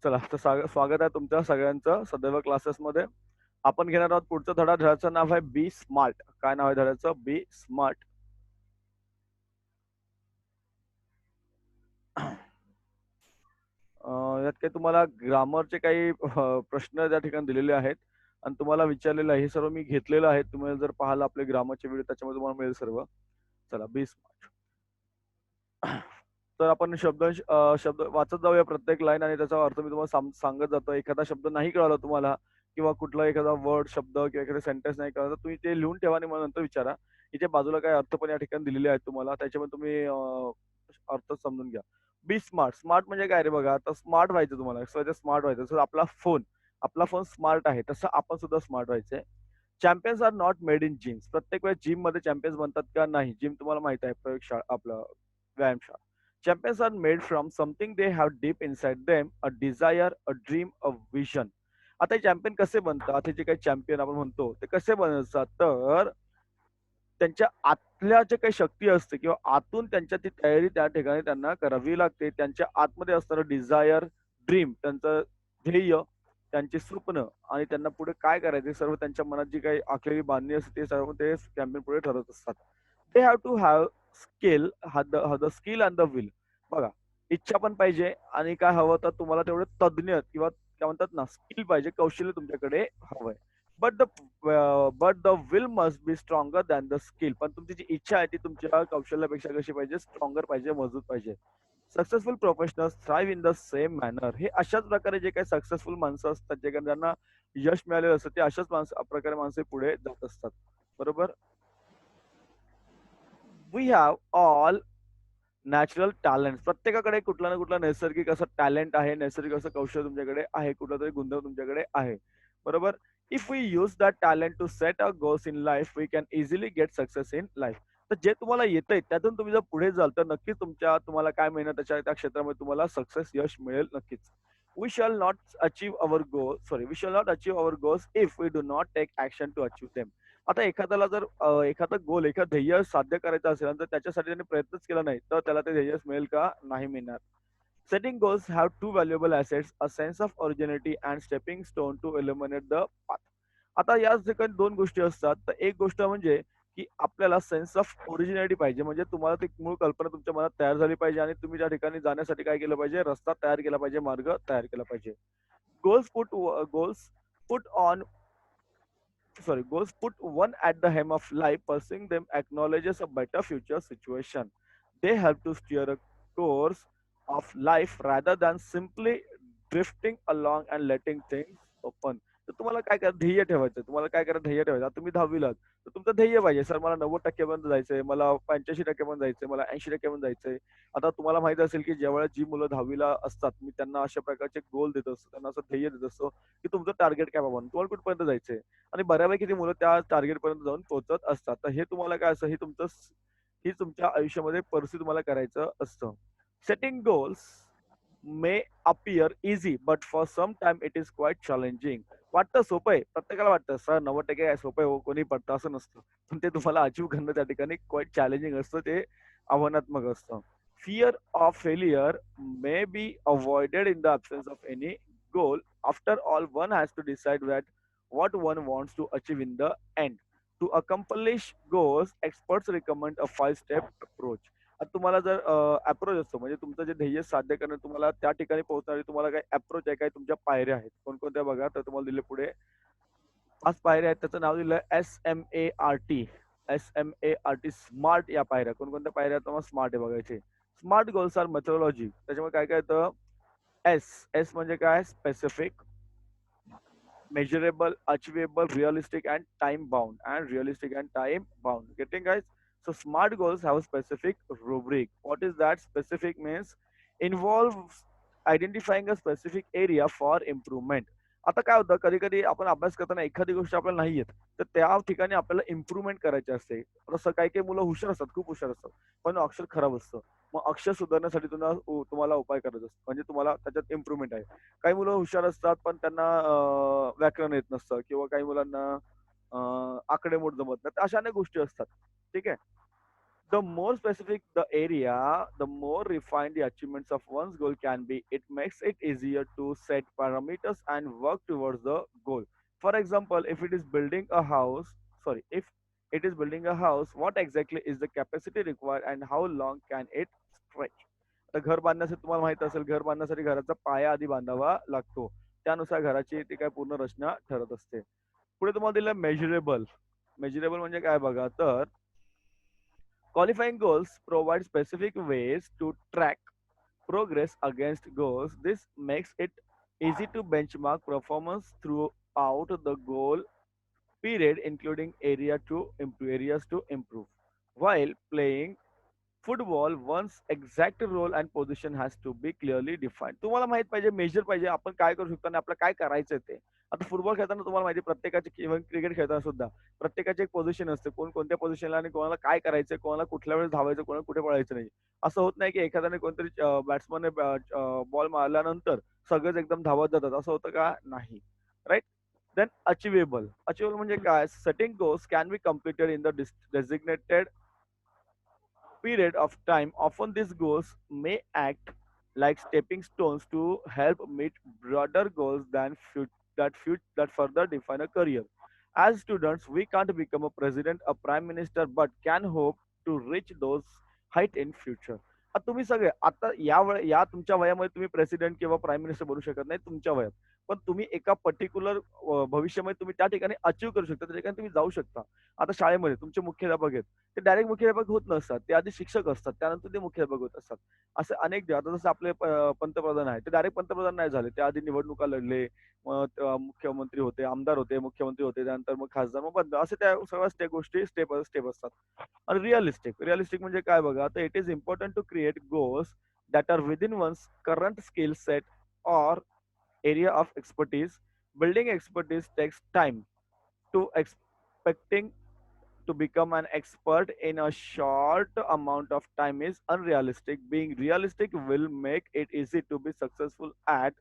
चला, तर स्वागत आहे तुमच्या सगळ्यांचं सदैव क्लासेसमध्ये. आपण घेणार आहोत पुढचा धडा. धड्याचं नाव आहे बी स्मार्ट. काय नाव आहे धड्याचं? बी स्मार्ट. यात काही तुम्हाला ग्रामरचे काही प्रश्न त्या ठिकाणी दिलेले आहेत आणि तुम्हाला विचारलेलं आहे. हे सर्व मी घेतलेलं आहे. तुम्ही जर पाहिलं आपले ग्रामरचे व्हिडिओ त्याच्यामध्ये तुम्हाला मिळेल सर्व. चला, बी स्मार्ट. तर आपण शब्द वाचत जाऊया प्रत्येक लाईन आणि त्याचा अर्थ मी तुम्हाला सांगत जातो. एखादा शब्द नाही कळाला तुम्हाला किंवा कुठला एखादा वर्ड, शब्द किंवा एखादा सेंटेन्स नाही कळाला, तर तुम्ही ते लिहून ठेवा आणि मला नंतर विचारा. इथे बाजूला काही अर्थ पण या ठिकाणी दिलेले आहेत तुम्हाला. त्याच्यामध्ये तुम्ही अर्थ समजून घ्या. बी स्मार्ट. स्मार्ट म्हणजे काय रे बघा, आता स्मार्ट व्हायचं तुम्हाला. स्मार्ट व्हायचं. जसं आपला फोन स्मार्ट आहे, तसं आपण सुद्धा स्मार्ट व्हायचंय. Champions are not made in gyms. प्रत्येक वेळेस जिममध्ये चॅम्पियन्स बनतात का? नाही. जिम तुम्हाला माहित आहे, प्रयोगशाळा आपलं व्यायामशाळा. Champions are made from something they have deep inside them, a desire, a dream, a vision. आता हे चॅम्पियन कसे बनतात? हे जे काही चॅम्पियन आपण म्हणतो, ते कसे बनतात? तर त्यांच्या आतल्या जे काही शक्ती असते किंवा आतून त्यांच्या ती तयारी त्या ठिकाणी त्यांना करावी लागते. त्यांच्या आतमध्ये असणारं डिझायर, ड्रीम, त्यांचं ध्येय, त्यांचे स्वप्न आणि त्यांना पुढे काय करायचं सर्व त्यांच्या मनात जी काही आखलेली बांधणी असते, ते सर्व ते चॅम्पियन पुढे ठरवत असतात. They have to have skill the skill and the will. बघा, इच्छा पण पाहिजे आणि काय हवं तर तुम्हाला तेवढे तज्ञ किंवा काय म्हणतात ना, स्किल पाहिजे, कौशल्य तुमच्याकडे हवंय. But the but the will must be stronger than the skill. पण तुमची जी इच्छा आहे ती तुमच्या कौशल्यापेक्षा कशी पाहिजे? स्ट्रॉंगर पाहिजे, मजबूत पाहिजे. Successful professionals thrive in the same manner. हे अशाच प्रकारे जे काही सक्सेसफुल माणसं असतात, जे काही ज्यांना यश मिळालेलं असतं, ते अशाच प्रकारे माणसे पुढे जात असतात. बरोबर? We have all natural talent. प्रत्येकाकडे कुठला ना कुठला नैसर्गिक असं टॅलेंट आहे, नैसर्गिक असं कौशल्य तुमच्याकडे आहे, कुठलातरी गुणधर्म तुमच्याकडे आहे. बरोबर? If we use that talent to set a goals in life, we can easily get success in life. तर जे तुम्हाला येतंय त्यातून तुम्ही जर पुढे जाल, तर नक्कीच तुम्हाला काय मिळणार त्या क्षेत्रामध्ये तुम्हाला सक्सेस, यश मिळेल नक्कीच. We shall not achieve our goals if we do not take action to achieve them. आता एखाद्याला जर एखादा गोल, एखादं ध्येय साध्य करायचं असेल आणि जर त्याच्यासाठी त्याने प्रयत्नच केला नाही, तर त्याला ते ध्येय मिळेल का? नाही मिळणार. Setting goals have to valuable assets, a sense of originality and stepping stone to illuminate the path. आता या ठिकाणी 2 गोष्टी असतात. तर एक गोष्ट म्हणजे, की आपल्याला सेन्स ऑफ ओरिजिनिटी पाहिजे. म्हणजे तुम्हाला ती मूळ कल्पना तुमच्या मनात तयार झाली पाहिजे आणि तुम्ही त्या ठिकाणी जाण्यासाठी काय केलं पाहिजे? रस्ता तयार केला पाहिजे, मार्ग तयार केला पाहिजे. Goals put on goals put one at the hem of life, pursuing them acknowledges a better future situation. They help to steer a course of life rather than simply drifting along and letting things open. तर तुम्हाला काय करा ध्येय ठेवायचं. तुम्हाला काय करा ध्येय ठेवायचं. आता तुम्ही 10वी तर तुमचं ध्येय पाहिजे. सर मला 90% पर्यंत जायचंय, मला 85% पर्यंत जायचंय, मला 80% पर्यंत जायचंय. आता तुम्हाला माहित असेल, की ज्यावेळेस जी मुलं 10वी असतात, मी त्यांना अशा प्रकारचे गोल देत असतो. त्यांना असं ध्येय देत असतो, की तुमचं टार्गेट काय बाबा? तुम्हाला कुठपर्यंत जायचंय? आणि बऱ्यापैकी ती मुलं त्या टार्गेटपर्यंत जाऊन पोहोचत असतात. तर हे तुम्हाला काय असतं, ही तुमच्या आयुष्यामध्ये पर्स्यू तुम्हाला करायचं असतं. Setting goals may appear easy, but for some time it is quite challenging. वाटतं सोपं आहे. प्रत्येकाला वाटतं, सर 90% काय सोपं आहे हो, कोणी पडतं असं नसतं. पण ते तुम्हाला अचीव्ह करणं त्या ठिकाणी क्वाईट चॅलेंजिंग असतं. ते आव्हानात्मक असतं. Fear of failure may be avoided in the absence of any goal. After all, one has to decide what one wants to achieve in the end. To accomplish goals, experts recommend a 5-step approach. आता तुम्हाला जर approach असतो म्हणजे तुमचं जे ध्येय साध्य करणं तुम्हाला त्या ठिकाणी पोहोचणारी तुम्हाला काही अप्रोच आहे, काही तुमच्या पायऱ्या आहेत. कोणकोणत्या बघा, तर तुम्हाला दिले पुढे 5 पायऱ्या आहेत. त्याचं नाव दिलं SMART. SMART स्मार्ट या पायऱ्या. कोणकोणत्या पायऱ्या आहेत तुम्हाला स्मार्ट आहे बघायचे. Smart goals are methodology. त्याच्यामुळे काय काय येतं? एस म्हणजे काय? Specific, measurable, achievable, realistic, and time bound. And realistic and time bound. Getting guys? So smart goals have a specific rubric. What is that? Specific means involves identifying a specific area for improvement. आता काय होतं कधी कधी आपण अभ्यास करताना एखादी गोष्ट आपल्याला नाही येत तर त्या ठिकाणी आपल्याला इम्प्रुव्हमेंट करायची असते. तसं काही काही मुलं हुशार असतात, खूप हुशार असतात, पण अक्षर खराब असतं. मग अक्षर सुधारण्यासाठी तुम्हाला उपाय करायचा असतो, म्हणजे तुम्हाला त्याच्यात इम्प्रुव्हमेंट आहे. काही मुलं हुशार असतात, पण त्यांना व्याकरण येत नसतं किंवा काही मुलांना आकडेमोड जमत नाही. तर अशा अनेक गोष्टी असतात. ठीक आहे. The more specific the area, the more refined the achievements of one's goal can be. It makes it easier to set parameters and work towards the goal. For example, if it is building a house, what exactly is the capacity required and how long can it stretch? तर घर बांधण्यासाठी तुम्हाला माहित असेल, घर बांधण्यासाठी घराचा पाया आधी बांधावा लागतो. त्यानुसार घराची ती काय पूर्ण रचना ठरत असते. पुढे तुम्हाला दिलं मेजरेबल. मेजरेबल म्हणजे काय बघा तर qualifying goals provide specific ways to track progress against goals. This makes it easy to benchmark performance throughout the goal period, including areas to improve. While playing football one's exact role and position has to be clearly defined. तुम्हाला माहित पाहिजे, major पाहिजे, आपण काय करू शकतो आणि आपल्याला काय करायचं ते. आता फुटबॉल खेळताना तुम्हाला माहिती प्रत्येकाची किंवा क्रिकेट खेळताना सुद्धा प्रत्येकाची एक पोझिशन असते. कोण कोणत्या पोझिशनला आणि कोणाला काय करायचं, कोणाला कुठल्या वेळेस धावायचं, कोणाला कुठे पळायचं नाही. असं होत नाही की एखाद्याने कोणतरी बॅट्समनने बॉल मारल्यानंतर सगळेच एकदम धावत जातात. असं होतं का? नाही. राईट. Then achievable. अचिवेबल म्हणजे काय? Setting goals can be completed in the designated period of time. Often these goals may act like stepping stones to help meet broader goals that further define a career. As students, we can't become a president, a prime minister, but can hope to reach those height in future. आता तुम्ही सगळे आता या तुमच्या वयामध्ये तुम्ही president किंवा prime minister बनू शकत नाही तुमच्या वयात. पण तुम्ही एका पर्टिक्युलर भविष्यामध्ये तुम्ही त्या ठिकाणी अचीव्ह करू शकता, त्या ठिकाणी तुम्ही जाऊ शकता. आता शाळेमध्ये तुमचे मुख्याध्यापक आहेत, ते डायरेक्ट मुख्याध्यापक होत नसतात, ते आधी शिक्षक असतात, त्यानंतर ते मुख्याध्यापक होत असतात. असे अनेक आता जसं आपले पंतप्रधान आहेत, ते डायरेक्ट पंतप्रधान नाही झाले, ते आधी निवडणुका लढले, मग मुख्यमंत्री होते, आमदार होते, मुख्यमंत्री होते, त्यानंतर मग खासदार, मग बंद, असे त्या सगळ्या गोष्टी स्टेप स्टेप असतात. आणि रिअलिस्टिक म्हणजे काय बघा, तर it is important to create goals that are within one's current skill set or area of expertise. Building expertise takes time. To expecting to become an expert in a short amount of time is unrealistic. Being realistic will make it easy to be successful at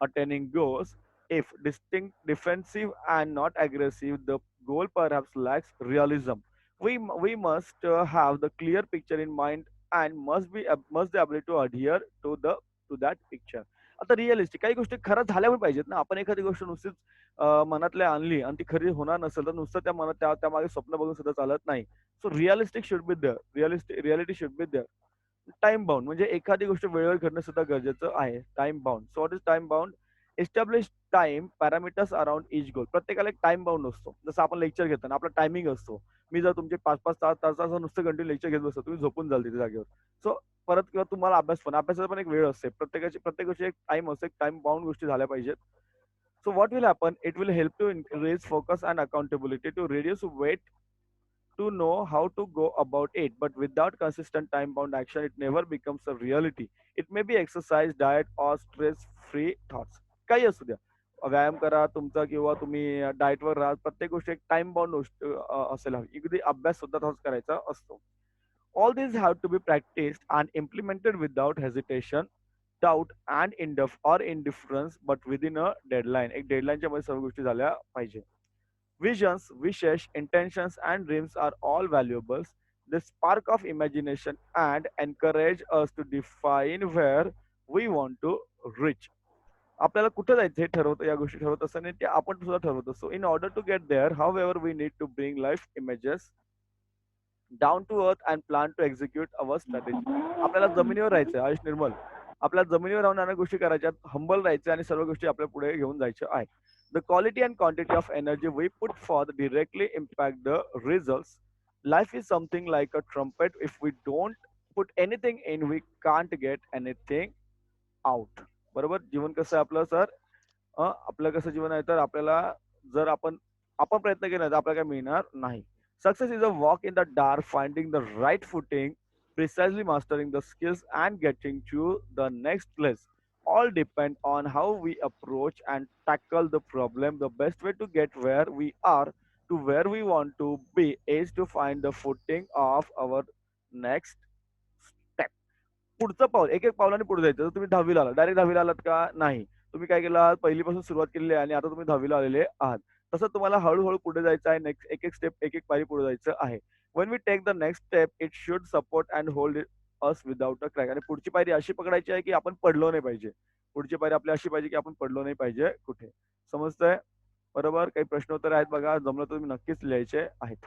attaining goals. If distinct defensive and not aggressive, the goal perhaps lacks realism. We must have the clear picture in mind and must the ability to adhere to that picture. आता realistic काही गोष्टी खरं झाल्या पण पाहिजेत ना. आपण एखादी गोष्ट नुसतीच मनातल्या आणली आणि ती खरी होणार नसेल तर नुसतं त्या मनात त्यामागे स्वप्न बघून सुद्धा चालत नाही. So realistic should be there. Reality should be there. Time bound म्हणजे एखादी गोष्ट वेळेवर घडणं सुद्धा गरजेचं आहे. Time bound. So what is time bound? Establish time parameters around each goal. प्रत्येकाला एक टाइम बाउंड असतो. जसं आपण लेक्चर घेताना आपला टायमिंग असतो. मी जर तुमचे 5-5 तास नुसतं कंटिन्यू लेक्चर घेत बसतो, तुम्ही झोपून जाल तिथे जागेवर. सो परत किंवा तुम्हाला अभ्यासाचा पण एक वेळ असते. प्रत्येक गोष्टी एक टाइम असतो. एक टाइम बाउंड गोष्टी झाल्या पाहिजेत. So what will happen? It will help to increase focus and accountability, to reduce weight, to know how to go about it. But without consistent time bound action, it never becomes a reality. It may be exercise, diet, or stress free thoughts. काही असू द्या. व्यायाम करा तुमचा किंवा तुम्ही डाएटवर राहा. प्रत्येक गोष्ट एक टाइम बाउंड गोष्ट असायला हवी. अगदी अभ्यास सुद्धा तसाच करायचा असतो. All these have to be practiced and implemented without hesitation, doubt, and indifference, but within a deadline. एक डेडलाईनच्या मध्ये सर्व गोष्टी झाल्या पाहिजे. Visions, wishes, intentions, and dreams are all valuables. They spark of imagination and encourage us to define where we want to reach. आपल्याला कुठे जायचं हे ठरवतं, या गोष्टी ठरवत असताना ते आपण सुद्धा ठरवत असतो. In order to get there, however we need to bring life images down to earth and plan to execute our strategy. आपल्याला जमिनीवर राहायचंय, आयुष निर्मल. आपल्याला जमिनीवर राहून अनेक गोष्टी करायच्यात, हंबल राहायचं आणि सर्व गोष्टी आपल्या पुढे घेऊन जायच्या आहेत. The quality and quantity of energy we put for directly impact the results. Life is something like a trumpet. If we don't put anything in we can't get anything out. बरोबर. जीवन कसं आहे आपलं सर? आपलं कसं जीवन आहे तर आपल्याला जर आपण आपण प्रयत्न केला तर आपल्याला काय मिळणार नाही. Success is a walk in the dark, finding the right footing, precisely mastering the skills, and getting to the next place. All depend on how we approach and tackle the problem. The best way to get where we are to where we want to be is to find the footing of our next step. पुढचं पाऊल, एक एक पावलाने पुढे जायचं. तर तुम्ही 10वीला आलात, direct 10वीला आलात का? नाही. तुम्ही काय केलं आहात? पहिलीपासून सुरुवात केलेली आहे आणि आता तुम्ही 10वीला आलेले आहात. तसं तुम्हाला हळू पुढे जायचं आहे. नेक्स्ट एक-एक स्टेप, एक-एक पायरी पुढे जायचं आहे. When we take the next step, it should support and hold us without a crack. आणि पुढची पायरी अशी पकडायची आहे, की आपण पडलो नाही पाहिजे. पुढची पायरी आपली अशी पाहिजे, की आपण पडलो नाही पाहिजे कुठे. समजतंय? बरोबर. काही प्रश्न उत्तरे आहेत बघा. जमलं तर तुम्ही नक्कीच लिहायचे आहेत.